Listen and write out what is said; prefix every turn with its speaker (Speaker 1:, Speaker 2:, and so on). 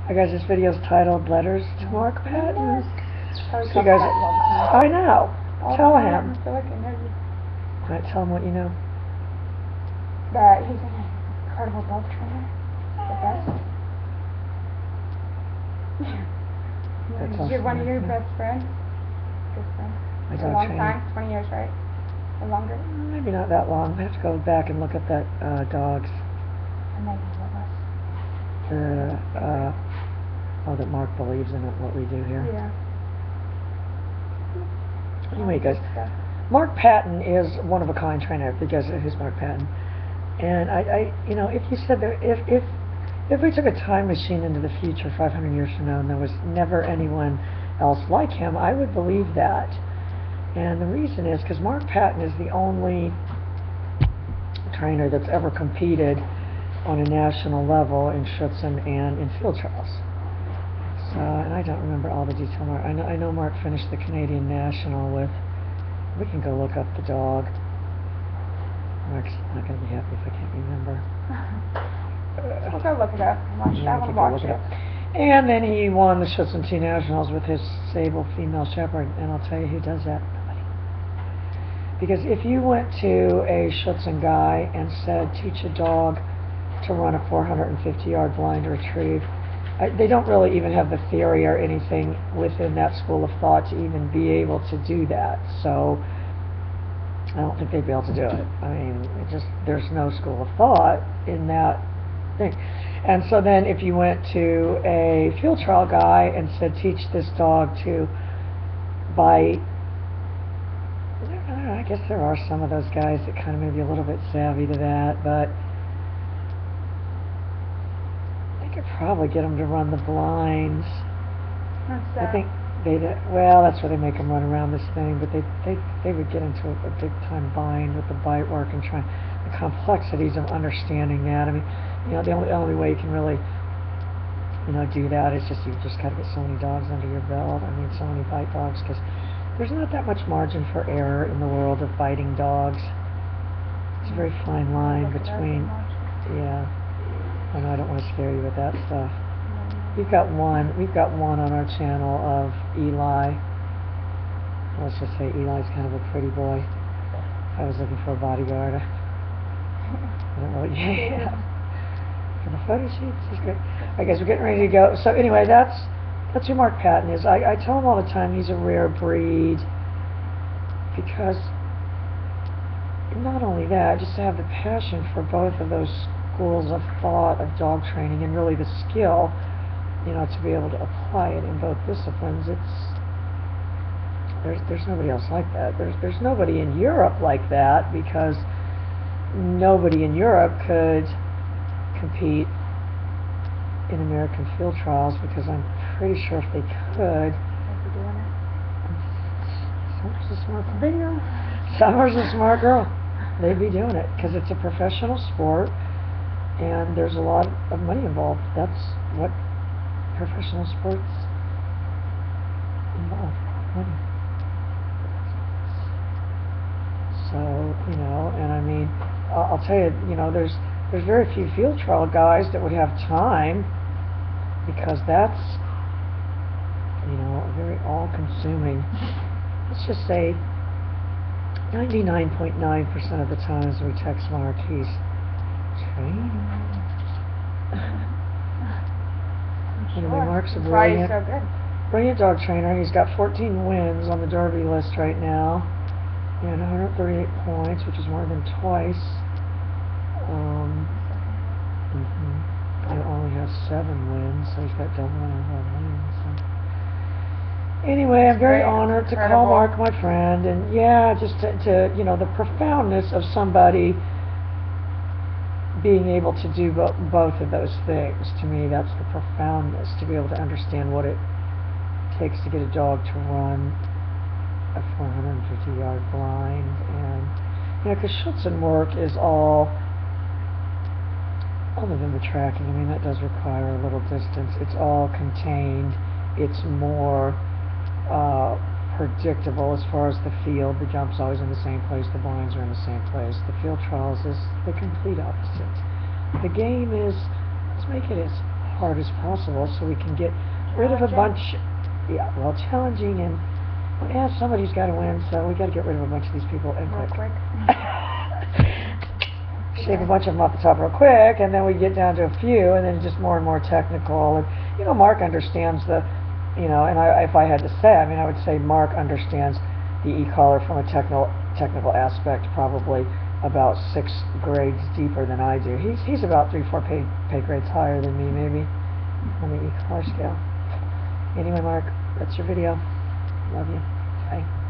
Speaker 1: I guess this video is titled Letters to Marc Patton.
Speaker 2: Probably
Speaker 1: So
Speaker 2: talk
Speaker 1: you guys,
Speaker 2: about it all the time.
Speaker 1: I know.
Speaker 2: All
Speaker 1: Tell
Speaker 2: the time.
Speaker 1: him.
Speaker 2: I feel like I know you.
Speaker 1: Alright, tell him what you know.
Speaker 2: That he's an incredible dog trainer. The best.
Speaker 1: That's
Speaker 2: You're
Speaker 1: awesome,
Speaker 2: one of your
Speaker 1: yeah.
Speaker 2: best friends. Good friend.
Speaker 1: My
Speaker 2: For a
Speaker 1: dog
Speaker 2: long
Speaker 1: trainer.
Speaker 2: time. 20 years, right? Or longer?
Speaker 1: Maybe not that long. I have to go back and look at that dogs.
Speaker 2: And then you love us.
Speaker 1: That Marc believes in it, what we do here.
Speaker 2: Yeah.
Speaker 1: Anyway, guys, Marc Patton is one of a kind trainer because who's Marc Patton? And you know, if you said that if we took a time machine into the future 500 years from now and there was never anyone else like him, I would believe that. And the reason is because Marc Patton is the only trainer that's ever competed on a national level in Schutzhund and in field trials. So, and I don't remember all the detail. I know Marc finished the Canadian National with. We can go look up the dog. Marc's not going to be happy if I can't remember.
Speaker 2: We'll go look it up.
Speaker 1: Yeah,
Speaker 2: I want to watch it.
Speaker 1: And then he won the Schutzhund 2 Nationals with his sable female shepherd. And I'll tell you who does that. Nobody. Because if you went to a Schutzhund guy and said, teach a dog to run a 450-yard blind retrieve, they don't really even have the theory or anything within that school of thought to even be able to do that. So I don't think they'd be able to do it. I mean, there's no school of thought in that thing. And so then if you went to a field trial guy and said, teach this dog to bite, I don't know, I guess there are some of those guys that kind of may be a little bit savvy to that, but could probably get them to run the blinds.
Speaker 2: What's that?
Speaker 1: I think that's where they make them run around this thing, but they would get into a big time bind with the bite work and trying the complexities of understanding that. I mean, you know, the only way you can really, you know, do that is you've just got to get so many dogs under your belt. I mean, so many bite dogs, because there's not that much margin for error in the world of biting dogs. It's a very fine line between, yeah. I know I don't want to scare you with that stuff. We've got one on our channel of Eli. Let's just say Eli's kind of a pretty boy. I was looking for a bodyguard. I don't really, yeah. For the photo shoots, it's great. I guess we're getting ready to go. So anyway, that's who Marc Patton is. I tell him all the time he's a rare breed because not only that, just to have the passion for both of those schools of thought of dog training and really the skill, you know, to be able to apply it in both disciplines. There's nobody else like that. There's nobody in Europe like that because nobody in Europe could compete in American field trials because I'm pretty sure if they could, Summer's a smart girl. Summer's a smart girl. They'd be doing it because it's a professional sport. And there's a lot of money involved. That's what professional sports involve, money. So, you know, and I mean, I'll tell you, you know, there's very few field trial guys that would have time because that's, you know, very all-consuming. Let's just say 99.9% of the times we text Marc, he's training. Anyway, Marc's a brilliant dog trainer. He's got 14 wins on the Derby list right now and 138 points, which is more than twice. He only has 7 wins, so he's got double wins. So. Anyway, I'm very honored to call Marc my friend, and yeah, just to you know, the profoundness of somebody being able to do both of those things. To me, that's the profoundness, to be able to understand what it takes to get a dog to run a 450-yard blind. And, you know, because Schutzhund work is all, other than the tracking, I mean, that does require a little distance. It's all contained. It's more predictable as far as the field. The jump's always in the same place, the blinds are in the same place. The field trials is the complete opposite. The game is, let's make it as hard as possible so we can get rid of a bunch. Yeah, well, challenging, and yeah, somebody's got to win, so we got to get rid of a bunch of these people and
Speaker 2: Real quick.
Speaker 1: shave a bunch of them off the top real quick, and then we get down to a few, and then just more and more technical. And you know, Marc understands the, you know, and if I had to say, I mean, I would say Marc understands the e-collar from a technical aspect, probably about 6 grades deeper than I do. He's about 3-4 pay grades higher than me, maybe, on the e-collar scale. Anyway, Marc, that's your video. Love you. Bye.